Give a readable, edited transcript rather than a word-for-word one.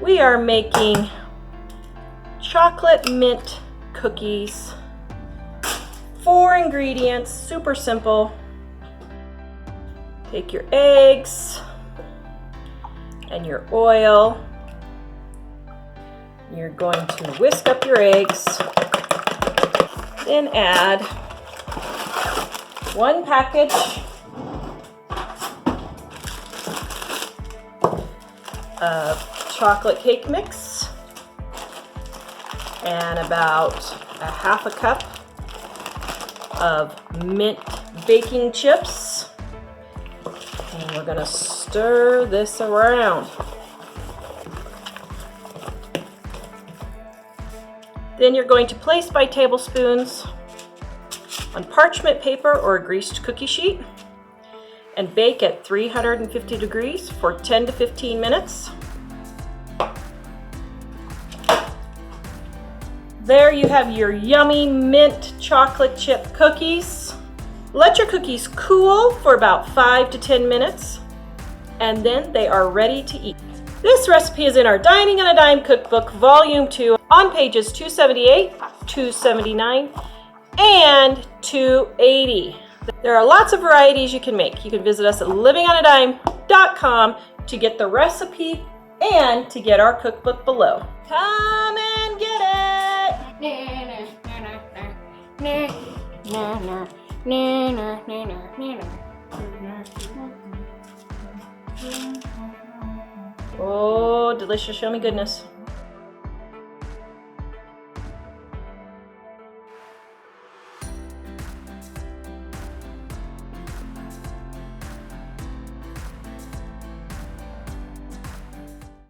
We are making chocolate mint cookies. 4 ingredients, super simple. Take your eggs and your oil. You're going to whisk up your eggs. Then add 1 package of chocolate cake mix and about a 1/2 cup of mint baking chips. And we're going to stir this around. Then you're going to place by tablespoons on parchment paper or a greased cookie sheet and bake at 350 degrees for 10 to 15 minutes. There you have your yummy mint chocolate chip cookies. Let your cookies cool for about 5 to 10 minutes, and then they are ready to eat. This recipe is in our Dining on a Dime Cookbook, Volume 2, on pages 278, 279, and 280. There are lots of varieties you can make. You can visit us at livingonadime.com to get the recipe and to get our cookbook below. Come and get it! Oh, delicious, yummy goodness.